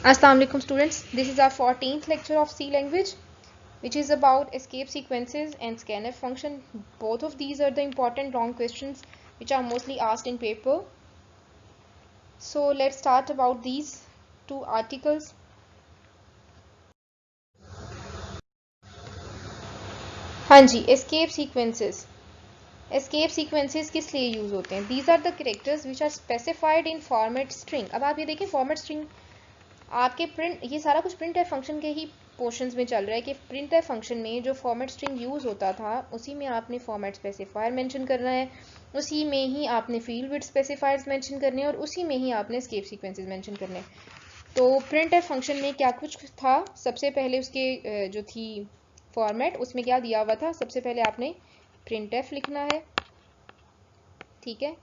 Assalamu alaikum students, this is our 14th lecture of C language, which is about escape sequences and scanf function. Both of these are the important long questions which are mostly asked in paper. So let's start about these two articles. हाँ जी, escape sequences. Escape sequences किस लिए use होते हैं? These are the characters which are specified in format string. अब आप ये देखें format string आपके प्रिंट, ये सारा कुछ प्रिंट एफ फंक्शन के ही पोर्शंस में चल रहा है कि प्रिंट एफ फंक्शन में जो फॉर्मेट स्ट्रिंग यूज होता था उसी में आपने फॉर्मेट स्पेसिफायर मेंशन करना है, उसी में ही आपने फील्ड विड्थ स्पेसिफायर्स मेंशन करने हैं और उसी में ही आपने एस्केप सीक्वेंसेस मेंशन करने हैं. तो प्रिंट एफ फंक्शन में क्या कुछ था? सबसे पहले उसके जो थी फॉर्मेट, उसमें क्या दिया हुआ था? सबसे पहले आपने प्रिंट एफ लिखना है. ठीक है,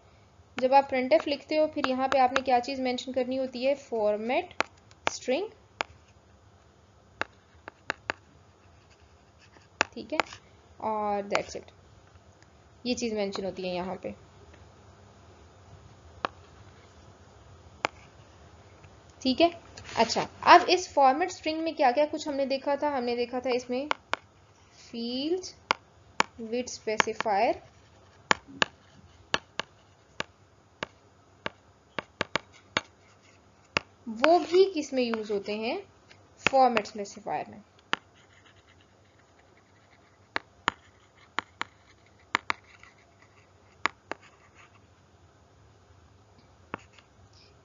जब आप प्रिंट एफ लिखते हो फिर यहाँ पे आपने क्या चीज़ मेंशन करनी होती है? Format string. ठीक है, और दैट्स इट. ये चीज़ मेंशन होती है यहाँ पे. ठीक है, अच्छा, अब इस फॉर्मेट स्ट्रिंग में क्या क्या कुछ हमने देखा था? हमने देखा था इसमें फील्ड्स विद स्पेसिफायर, वो भी किस में यूज होते हैं? फॉर्मेट स्पेसिफायर में.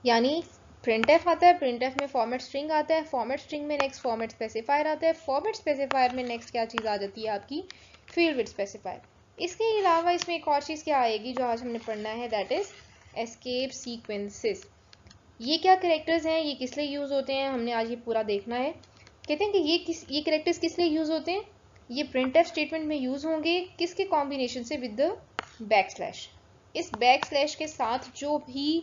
यानी printf आता है, printf में फॉर्मेट स्ट्रिंग आता है, फॉर्मेट स्ट्रिंग में नेक्स्ट फॉर्मेट स्पेसिफायर आता है, फॉर्मेट स्पेसिफायर में नेक्स्ट क्या चीज़ आ जाती है? आपकी फील्ड विद स्पेसिफायर. इसके अलावा इसमें एक और चीज़ क्या आएगी जो आज हमने पढ़ना है, दैट इज एस्केप सीक्वेंसेस. ये क्या करेक्टर्स हैं, ये किस लिए यूज होते हैं, हमने आज ये पूरा देखना है. कहते हैं कि ये करेक्टर्स किस लिए यूज होते हैं? ये प्रिंटफ स्टेटमेंट में यूज होंगे किसके कॉम्बिनेशन से? With the back slash. इस बैक स्लैश के साथ जो भी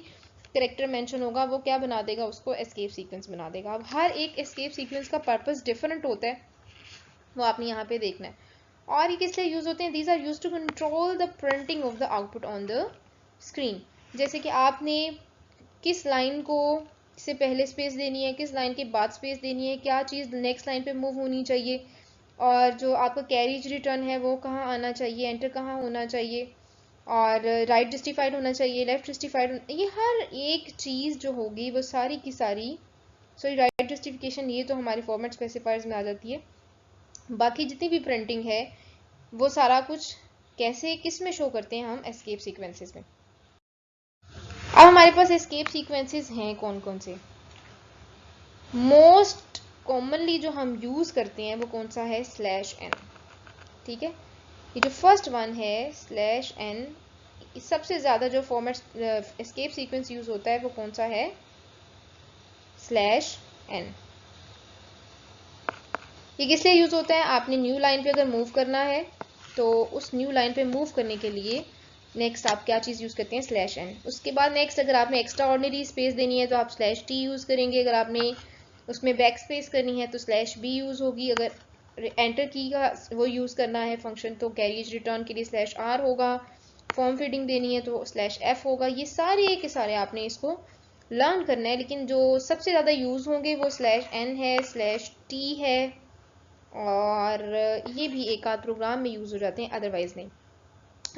करेक्टर मेंशन होगा वो क्या बना देगा? उसको एस्केप सीक्वेंस बना देगा. अब हर एक एस्केप सीक्वेंस का पर्पस डिफरेंट होता है, वो आपने यहाँ पे देखना है. और ये किस लिए यूज होते हैं? These are use to control the printing of the output on the screen. जैसे कि आपने किस लाइन को से पहले स्पेस देनी है, किस लाइन के बाद स्पेस देनी है, क्या चीज़ नेक्स्ट लाइन पे मूव होनी चाहिए, और जो आपका कैरिज रिटर्न है वो कहाँ आना चाहिए, एंटर कहाँ होना चाहिए, और राइट जस्टिफाइड होना चाहिए, लेफ्ट जस्टिफाइड, ये हर एक चीज़ जो होगी वो सारी की सारी, सॉरी राइट जस्टिफिकेशन ये तो हमारे फॉर्मेट स्पेसिफायर्स में आ जाती है. बाकी जितनी भी प्रिंटिंग है वो सारा कुछ कैसे किस में शो करते हैं? हम एस्केप सीक्वेंसेस में. अब हमारे पास एस्केप सीक्वेंसेस हैं कौन कौन से? मोस्ट कॉमनली जो हम यूज करते हैं वो कौन सा है? Slash n. ठीक है, ये जो फर्स्ट वन है स्लैश एन, सबसे ज्यादा जो फॉर्मेट एस्केप सीक्वेंस यूज होता है वो कौन सा है? Slash n. ये किस लिए यूज होता है? आपने न्यू लाइन पे अगर मूव करना है तो उस न्यू लाइन पे मूव करने के लिए नेक्स्ट आप क्या चीज़ यूज़ करते हैं? Slash n. उसके बाद नेक्स्ट अगर आपने एक्स्ट्रा ऑर्डिनरी स्पेस देनी है तो आप स्लैश टी यूज़ करेंगे. अगर आपने उसमें बैक स्पेस करनी है तो स्लैश बी यूज़ होगी. अगर एंटर की का वो यूज़ करना है फंक्शन तो कैरिज रिटर्न के लिए स्लैश आर होगा. फॉर्म फीडिंग देनी है तो स्लैश एफ होगा. ये सारे के सारे आपने इसको लर्न करना है, लेकिन जो सबसे ज़्यादा यूज़ होंगे वो स्लैश एन है, स्लैश टी है, और ये भी एक आध प्रोग्राम में यूज़ हो जाते हैं, अदरवाइज नहीं.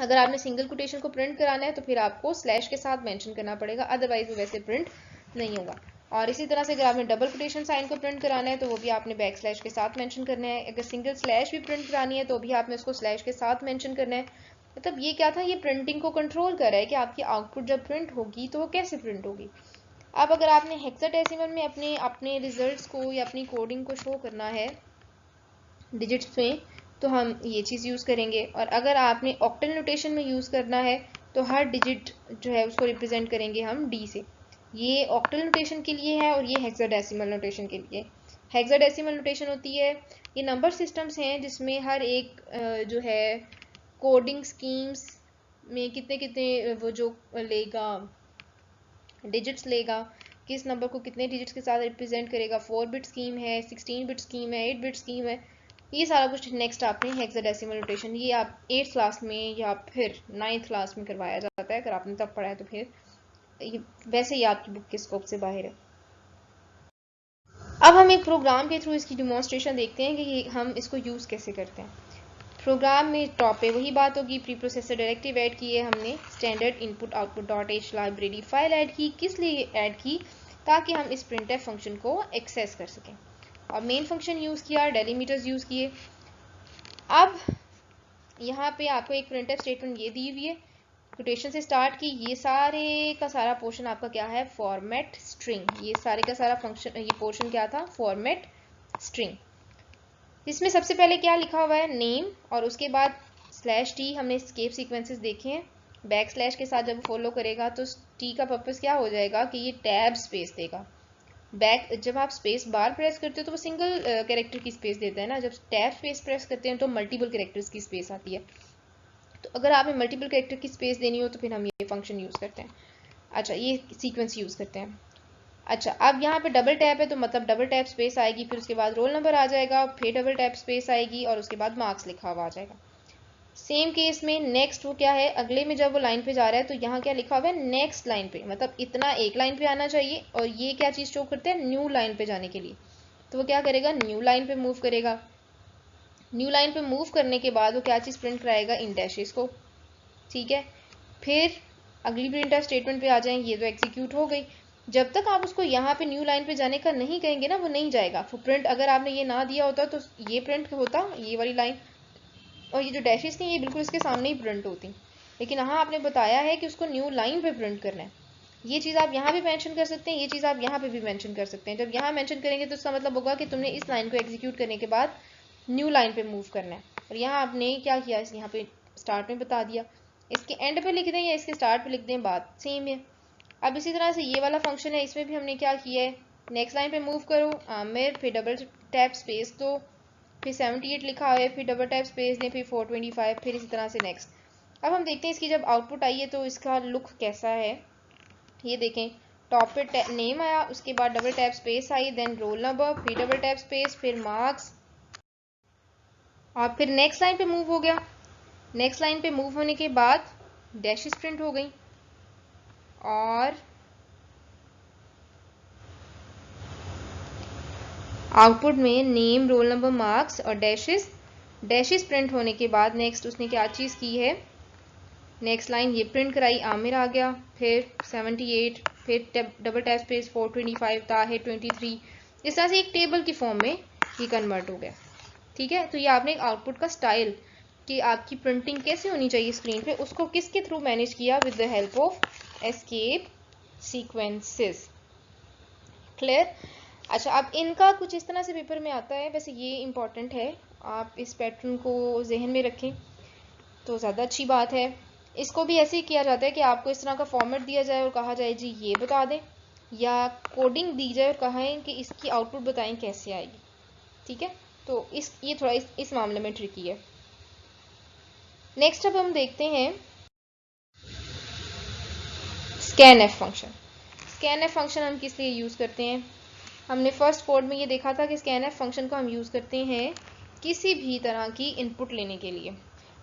अगर आपने सिंगल कोटेशन को प्रिंट कराना है तो फिर आपको स्लैश के साथ मेंशन करना पड़ेगा, अदरवाइज वो वैसे प्रिंट नहीं होगा. और इसी तरह से अगर आपने डबल कोटेशन साइन को प्रिंट कराना है तो वो भी आपने बैक स्लैश के साथ मेंशन करना है. अगर सिंगल स्लैश भी प्रिंट करानी है तो भी आपने उसको स्लैश के साथ मेंशन करना है. मतलब ये क्या था? ये प्रिंटिंग को कंट्रोल कर रहा है कि आपकी आउटपुट जब प्रिंट होगी तो वो कैसे प्रिंट होगी. अब अगर आपने हेक्साडेसिमल में अपने अपने रिजल्ट्स को या अपनी कोडिंग को शो करना है डिजिट्स में तो हम ये चीज़ यूज़ करेंगे. और अगर आपने ऑक्टल नोटेशन में यूज़ करना है तो हर डिजिट जो है उसको रिप्रेजेंट करेंगे हम डी से. ये ऑक्टल नोटेशन के लिए है और ये हेक्साडेसिमल नोटेशन के लिए. हेक्साडेसिमल नोटेशन होती है, ये नंबर सिस्टम्स हैं जिसमें हर एक जो है कोडिंग स्कीम्स में कितने कितने वो जो लेगा डिजिट्स लेगा, किस नंबर को कितने डिजिट्स के साथ रिप्रेजेंट करेगा. 4 बिट स्कीम है, 16 बिट स्कीम है, 8 बिट स्कीम है. ये सारा कुछ नेक्स्ट आपने हेक्साडेसिमल नोटेशन, ये आप 8th क्लास में या फिर 9th क्लास में करवाया जाता है. अगर आपने तब पढ़ा है तो फिर ये वैसे ही आपकी बुक के स्कोप से बाहर है. अब हम एक प्रोग्राम के थ्रू इसकी डिमॉन्स्ट्रेशन देखते हैं कि हम इसको यूज़ कैसे करते हैं। प्रोग्राम में टॉप पे वही बात होगी, प्री प्रोसेसर डायरेक्टिव ऐड की है हमने, standard input output dot H library file add की। किस लिए ऐड की? ताकि हम इस प्रिंटफ फंक्शन को एक्सेस कर सकें। और मेन फंक्शन यूज़ किया, डेलीमीटर्स यूज़ किए। अब यहाँ पे आपको एक प्रिंटफ स्टेटमेंट ये दी हुई है, कोटेशन से स्टार्ट की, ये सारे का सारा पोर्शन आपका क्या है, फॉर्मेट स्ट्रिंग। ये सारे का सारा फंक्शन, ये पोर्शन क्या था, फॉर्मेट स्ट्रिंग। इसमें सबसे पहले क्या लिखा हुआ है, नेम, और उसके बाद /t। हमने एस्केप सीक्वेंसेस देखे हैं, बैक स्लैश के साथ जब फॉलो करेगा तो टी का पर्पस क्या हो जाएगा कि ये टैब स्पेस देगा। बैक जब आप स्पेस बार प्रेस करते हो तो वो सिंगल कैरेक्टर की स्पेस देता है ना, जब टैब स्पेस प्रेस करते हैं तो मल्टीपल कैरेक्टर्स की स्पेस आती है। तो अगर आपने मल्टीपल कैरेक्टर की स्पेस देनी हो तो फिर हम ये फंक्शन यूज़ करते हैं। अच्छा, ये सीक्वेंस यूज़ करते हैं। अच्छा, अब यहाँ पे डबल टैप है तो मतलब डबल टैप स्पेस आएगी, फिर उसके बाद रोल नंबर आ जाएगा, फिर डबल टैप स्पेस आएगी और उसके बाद मार्क्स लिखा हुआ आ जाएगा। सेम केस में नेक्स्ट वो क्या है, अगले में जब वो लाइन पे जा रहा है तो यहाँ क्या लिखा हुआ है, नेक्स्ट लाइन पे, मतलब इतना एक लाइन पे आना चाहिए। और ये क्या चीज़ शो करते हैं, न्यू लाइन पे जाने के लिए। तो वो क्या करेगा, न्यू लाइन पे मूव करेगा। न्यू लाइन पे मूव करने के बाद वो क्या चीज़ प्रिंट कराएगा, इन डैशेस को। ठीक है, फिर अगली प्रिंटफ स्टेटमेंट पे आ जाएंगे, ये तो एग्जीक्यूट हो गई। जब तक आप उसको यहाँ पे न्यू लाइन पे जाने का नहीं कहेंगे ना, वो नहीं जाएगा। तो प्रिंट अगर आपने ये ना दिया होता तो ये प्रिंट होता, ये वाली लाइन, और ये जो डैशेस थी ये बिल्कुल इसके सामने ही प्रिंट होती। लेकिन यहाँ आपने बताया है कि उसको न्यू लाइन पे प्रिंट करना है। ये चीज़ आप यहाँ भी मेंशन कर सकते हैं, ये चीज़ आप यहाँ पे भी मेंशन कर सकते हैं। जब यहाँ मेंशन करेंगे तो इसका मतलब होगा कि तुमने इस लाइन को एग्जीक्यूट करने के बाद न्यू लाइन पे मूव करना है। और यहाँ आपने क्या किया, इस यहाँ पे स्टार्ट में बता दिया। इसके एंड पे लिख दें या इसके स्टार्ट पे लिख दें, बात सेम है। अब इसी तरह से ये वाला फंक्शन है, इसमें भी हमने क्या किया है, नेक्स्ट लाइन पे मूव करो, आमिर, फिर डबल टैप स्पेस दो, फिर 78 लिखा है, फिर डबल टैप स्पेस दें, फिर 425, फिर इसी तरह से नेक्स्ट। अब हम देखते हैं इसकी जब आउटपुट आई है तो इसका लुक कैसा है। ये देखें, टॉप पे नेम आया, उसके बाद डबल टैप स्पेस आई, देन रोल नंबर, फिर डबल टैप स्पेस, फिर मार्क्स, और फिर नेक्स्ट लाइन पे मूव हो गया। नेक्स्ट लाइन पे मूव होने के बाद डैशेस प्रिंट हो गई और आउटपुट में नेम, रोल नंबर, मार्क्स और डैशेस प्रिंट होने के बाद नेक्स्ट उसने क्या चीज़ की है, नेक्स्ट लाइन ये प्रिंट कराई, आमिर आ गया, फिर 78, फिर डबल टैप स्पेस 425, ताहिर 23। इस तरह से एक टेबल की फॉर्म में ये कन्वर्ट हो गया। ठीक है, तो ये आपने एक आउटपुट का स्टाइल कि आपकी प्रिंटिंग कैसे होनी चाहिए स्क्रीन पे, उसको किसके थ्रू मैनेज किया, with the help of escape sequences. Clear. अच्छा, अब इनका कुछ इस तरह से पेपर में आता है, वैसे ये इंपॉर्टेंट है, आप इस पैटर्न को जहन में रखें तो ज़्यादा अच्छी बात है। इसको भी ऐसे ही किया जाता है कि आपको इस तरह का फॉर्मेट दिया जाए और कहा जाए जी ये बता दें, या कोडिंग दी जाए और कहें कि इसकी आउटपुट बताएं कैसे आएगी। ठीक है, तो ये थोड़ा इस मामले में ट्रिकी है। नेक्स्ट अब हम देखते हैं स्कैनएफ फंक्शन। स्कैनएफ फंक्शन हम किस लिए यूज़ करते हैं, हमने फर्स्ट कोड में ये देखा था कि स्कैनएफ फंक्शन को हम यूज़ करते हैं किसी भी तरह की इनपुट लेने के लिए।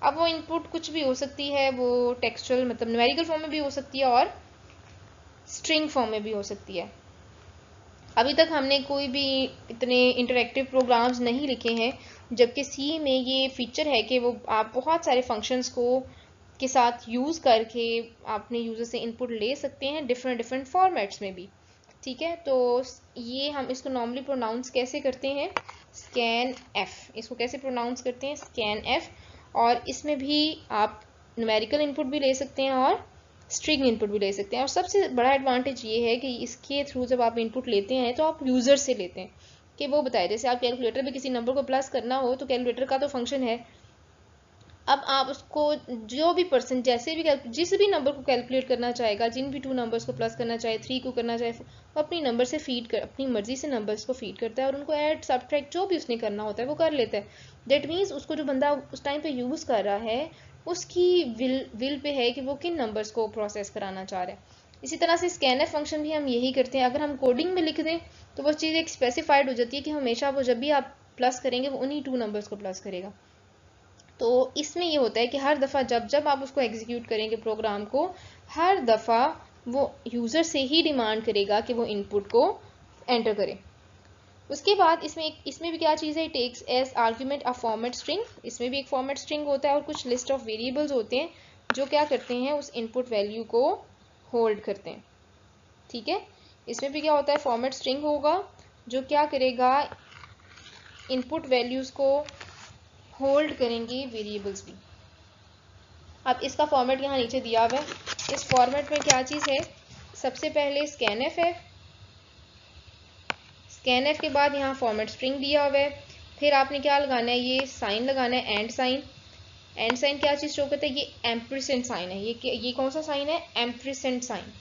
अब वो इनपुट कुछ भी हो सकती है, वो टेक्सचुअल मतलब न्यूमेरिकल फॉर्म में भी हो सकती है और स्ट्रिंग फॉर्म में भी हो सकती है। अभी तक हमने कोई भी इतने इंटरेक्टिव प्रोग्राम्स नहीं लिखे हैं, जबकि सी में ये फीचर है कि वो आप बहुत सारे फंक्शंस को के साथ यूज़ करके अपने यूज़र से इनपुट ले सकते हैं डिफरेंट फॉर्मेट्स में भी। ठीक है, तो ये हम इसको नॉर्मली प्रोनाउंस कैसे करते हैं, स्कैन एफ। इसको कैसे प्रोनाउंस करते हैं, स्कैन एफ। और इसमें भी आप न्यूमेरिकल इनपुट भी ले सकते हैं और स्ट्रिंग इनपुट भी ले सकते हैं। और सबसे बड़ा एडवांटेज ये है कि इसके थ्रू जब आप इनपुट लेते हैं तो आप यूज़र से लेते हैं कि वो बताए, जैसे आप कैलकुलेटर में किसी नंबर को प्लस करना हो तो कैलकुलेटर का तो फंक्शन है, अब आप उसको जो भी पर्सन जैसे भी जिस भी नंबर को कैलकुलेट करना चाहेगा, जिन भी 2 नंबर्स को प्लस करना चाहे, 3 को करना चाहे, वो अपनी नंबर से फीड कर, अपनी मर्जी से नंबर्स को फीड करता है और उनको ऐड सब्ट्रैक्ट जो भी उसने करना होता है वो कर लेता है। दैट मीन्स उसको जो बंदा उस टाइम पे यूज़ कर रहा है उसकी विल पे है कि वो किन नंबर्स को प्रोसेस कराना चाह रहा है। इसी तरह से स्कैनएफ फंक्शन भी हम यही करते हैं। अगर हम कोडिंग में लिख दें तो वो चीज़ एक स्पेसिफाइड हो जाती है कि हमेशा वो जब भी आप प्लस करेंगे वो उन्हीं 2 नंबर्स को प्लस करेगा। तो इसमें ये होता है कि हर दफ़ा जब आप उसको एग्जीक्यूट करेंगे प्रोग्राम को, हर दफ़ा वो यूज़र से ही डिमांड करेगा कि वो इनपुट को एंटर करे। उसके बाद इसमें भी क्या चीज़ है, takes as argument a format string, इसमें भी एक फॉर्मेट स्ट्रिंग होता है और कुछ लिस्ट ऑफ वेरिएबल्स होते हैं जो क्या करते हैं, उस इनपुट वैल्यू को होल्ड करते हैं। ठीक है, इसमें भी क्या होता है, फॉर्मेट स्ट्रिंग होगा जो क्या करेगा, इनपुट वैल्यूज को होल्ड करेंगे वेरिएबल्स भी। अब इसका फॉर्मेट यहाँ नीचे दिया हुआ है। इस फॉर्मेट में क्या चीज़ है, सबसे पहले स्कैनएफ है, स्कैनएफ के बाद यहाँ फॉर्मेट स्ट्रिंग दिया हुआ है, फिर आपने क्या लगाना है, ये साइन लगाना है, एंड साइन। एंड साइन क्या चीज़ शो करता है, ये एम्परसेंड साइन है। ये कौन सा साइन है, एम्परसेंड साइन।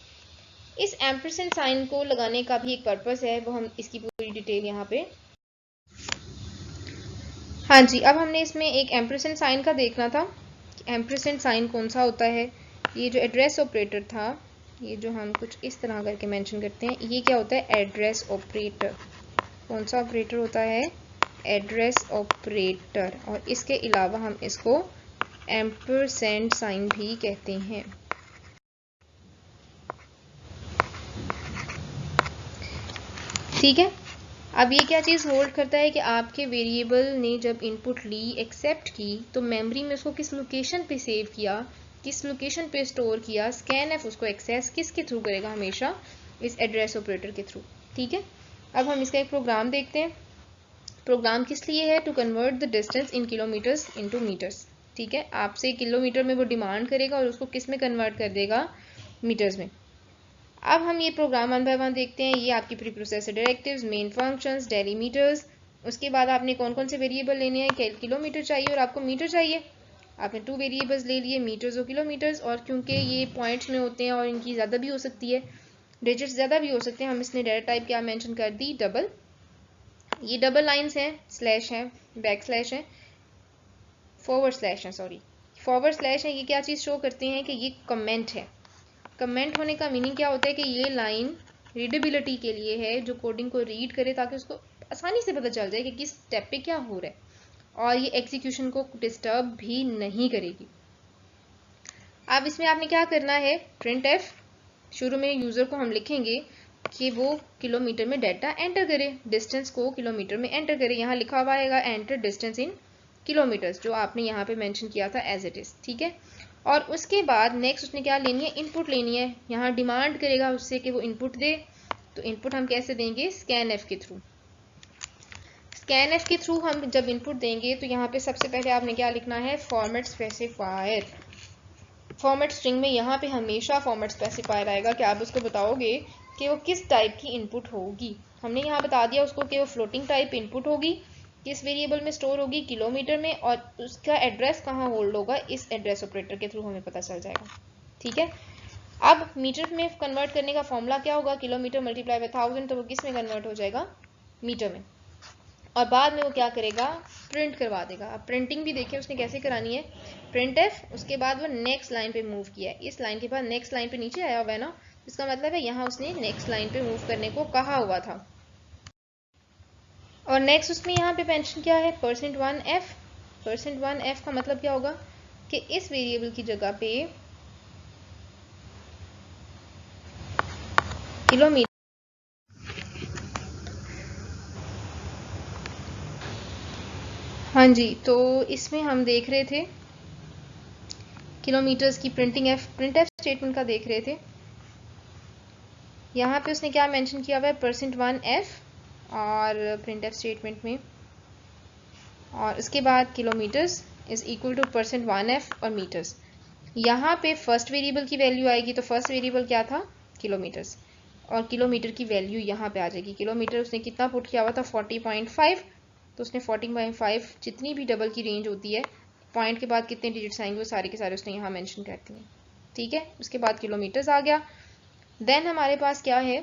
इस एम्परसेंड साइन को लगाने का भी एक पर्पस है, वो हम इसकी पूरी डिटेल यहाँ पे, हाँ जी, अब हमने इसमें एक एम्परसेंड साइन का देखना था। एम्परसेंड साइन कौन सा होता है, ये जो एड्रेस ऑपरेटर था, ये जो हम कुछ इस तरह करके मेंशन करते हैं, ये क्या होता है, एड्रेस ऑपरेटर। कौन सा ऑपरेटर होता है, एड्रेस ऑपरेटर। और इसके अलावा हम इसको एम्परसेंड साइन भी कहते हैं। ठीक है, अब ये क्या चीज़ होल्ड करता है कि आपके वेरिएबल ने जब इनपुट ली, एक्सेप्ट की, तो मेमोरी में उसको किस लोकेशन पे सेव किया, किस लोकेशन पे स्टोर किया, स्कैनएफ उसको एक्सेस किसके थ्रू करेगा, हमेशा इस एड्रेस ऑपरेटर के थ्रू। ठीक है, अब हम इसका एक प्रोग्राम देखते हैं। प्रोग्राम किस लिए है, to convert the distance in kilometres into metres. ठीक है, आपसे किलोमीटर में वो डिमांड करेगा और उसको किस में कन्वर्ट कर देगा, मीटर्स में। अब हम ये प्रोग्राम वन बाय वन देखते हैं। ये आपकी preprocessor directives, main functions, delimiters. उसके बाद आपने कौन कौन से वेरिएबल लेने हैं, किलोमीटर चाहिए और आपको मीटर चाहिए। आपने 2 वेरिएबल्स ले लिए, मीटर्स और किलोमीटर्स। और क्योंकि ये पॉइंट्स में होते हैं और इनकी ज़्यादा भी हो सकती है, डिजिट्स ज़्यादा भी हो सकते हैं, हम इसने डाटा टाइप क्या मेंशन कर दी, डबल। ये डबल लाइन्स हैं, स्लैश है, बैक स्लैश है, फॉरवर्ड स्लैश है, सॉरी फॉरवर्ड स्लैश है। ये क्या चीज़ शो करते हैं कि ये कमेंट है। कमेंट होने का मीनिंग क्या होता है कि ये लाइन रीडेबिलिटी के लिए है, जो कोडिंग को रीड करे ताकि उसको आसानी से पता चल जाए कि किस स्टेप पे क्या हो रहा है, और ये एग्जीक्यूशन को डिस्टर्ब भी नहीं करेगी। अब इसमें आपने क्या करना है, प्रिंट एफ, शुरू में यूज़र को हम लिखेंगे कि वो किलोमीटर में डाटा एंटर करे, डिस्टेंस को किलोमीटर में एंटर करे। यहाँ लिखा हुआ है एंटर डिस्टेंस इन किलोमीटर्स, जो आपने यहाँ पे मेंशन किया था एज इट इज़। ठीक है, और उसके बाद नेक्स्ट उसने क्या लेनी है, इनपुट लेनी है। यहाँ डिमांड करेगा उससे कि वो इनपुट दे, तो इनपुट हम कैसे देंगे, स्कैनएफ के थ्रू। स्कैनएफ के थ्रू हम जब इनपुट देंगे तो यहाँ पे सबसे पहले आपने क्या लिखना है, फॉर्मेट स्पेसिफायर। फॉर्मेट स्ट्रिंग में यहाँ पे हमेशा फॉर्मेट स्पेसिफायर आएगा कि आप उसको बताओगे कि वो किस टाइप की इनपुट होगी। हमने यहाँ बता दिया उसको कि वो फ्लोटिंग टाइप इनपुट होगी, किस वेरिएबल में स्टोर होगी, किलोमीटर में, और उसका एड्रेस कहाँ होल्ड होगा, इस एड्रेस ऑपरेटर के थ्रू हमें पता चल जाएगा। ठीक है, अब मीटर में कन्वर्ट करने का फॉर्मूला क्या होगा, किलोमीटर मल्टीप्लाई बाय 1000, तो वो किस में कन्वर्ट हो जाएगा, मीटर में। और बाद में वो क्या करेगा, प्रिंट करवा देगा। अब प्रिंटिंग भी देखिए उसने कैसे करानी है, प्रिंट एफ, उसके बाद वो नेक्स्ट लाइन पे मूव किया है, इस लाइन के बाद नेक्स्ट लाइन पे नीचे आया हुआ है ना, इसका मतलब है यहाँ उसने नेक्स्ट लाइन पे मूव करने को कहा हुआ था। और नेक्स्ट उसमें यहाँ पे मेंशन क्या है, %1f। %1f का मतलब क्या होगा कि इस वेरिएबल की जगह पे किलोमीटर, हाँ जी, तो इसमें हम देख रहे थे किलोमीटर्स की प्रिंट एफ स्टेटमेंट का देख रहे थे। यहाँ पे उसने क्या मेंशन किया हुआ है, %1f और प्रिंट एफ स्टेटमेंट में, और उसके बाद kilometres is equal to %1f और मीटर्स। यहाँ पे फर्स्ट वेरिएबल की वैल्यू आएगी, तो फर्स्ट वेरिएबल क्या था, किलोमीटर्स, और किलोमीटर की वैल्यू यहाँ पे आ जाएगी। किलोमीटर उसने कितना पुट किया हुआ था, 40.5, तो उसने 40.5, जितनी भी डबल की रेंज होती है, पॉइंट के बाद कितने डिजिट्स आएंगे वो सारे के सारे उसने यहाँ मेंशन कर दिए। ठीक है, उसके बाद किलोमीटर्स आ गया। देन हमारे पास क्या है,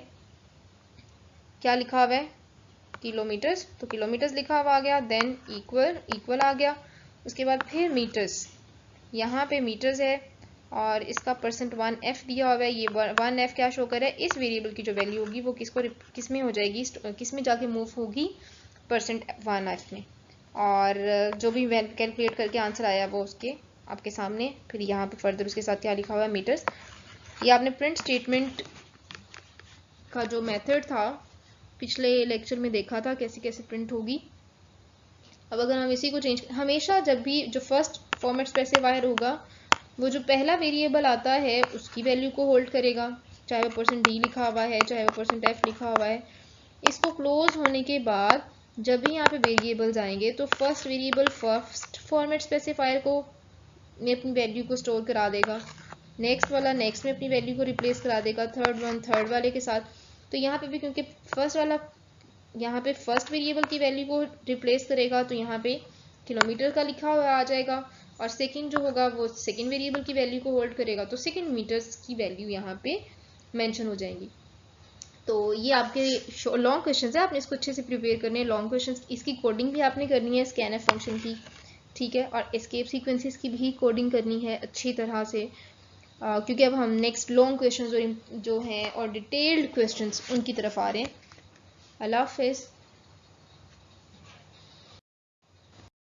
क्या लिखा हुआ है, किलोमीटर्स, तो किलोमीटर्स लिखा हुआ आ गया। देन इक्वल आ गया। उसके बाद फिर मीटर्स, यहाँ पे मीटर्स है और इसका %1f दिया हुआ है। ये 1f क्या शो कर रहा है, इस वेरिएबल की जो वैल्यू होगी वो किस में हो जाएगी, किस में जाके मूव होगी, %1f में। और जो भी कैलकुलेट करके आंसर आया वो उसके आपके सामने। फिर यहाँ पे फर्दर उसके साथ क्या लिखा हुआ है, मीटर्स। ये आपने प्रिंट स्टेटमेंट का जो मेथड था पिछले लेक्चर में देखा था कैसे कैसे प्रिंट होगी। अब अगर हम इसी को चेंज, हमेशा जब भी जो फर्स्ट फॉर्मेट स्पेसिफायर होगा वो जो पहला वेरिएबल आता है उसकी वैल्यू को होल्ड करेगा, चाहे वो %d लिखा हुआ है चाहे वो %f लिखा हुआ है। इसको क्लोज होने के बाद जब भी यहाँ पे वेरिएबल्स आएंगे तो first variable first format specifier को में अपनी वैल्यू को स्टोर करा देगा, नेक्स्ट वाला नेक्स्ट में अपनी वैल्यू को रिप्लेस करा देगा, थर्ड वन थर्ड वाले के साथ। तो यहाँ पे भी क्योंकि फर्स्ट वाला यहाँ पे फर्स्ट वेरिएबल की वैल्यू को रिप्लेस करेगा तो यहाँ पे किलोमीटर का लिखा हुआ आ जाएगा, और सेकंड जो होगा वो सेकंड वेरिएबल की वैल्यू को होल्ड करेगा तो सेकंड मीटर्स की वैल्यू यहाँ पे मेंशन हो जाएंगी। तो ये आपके लॉन्ग क्वेश्चन है, आपने इसको अच्छे से प्रिपेयर करने हैं। लॉन्ग क्वेश्चन इसकी कोडिंग भी आपने करनी है स्कैनफ फंक्शन की, ठीक है, और एस्केप सीक्वेंसेस की भी कोडिंग करनी है अच्छी तरह से, क्योंकि अब हम नेक्स्ट लॉन्ग क्वेश्चन जो हैं और डिटेल्ड क्वेश्चंस उनकी तरफ आ रहे हैं। अल्लाह हाफिज़।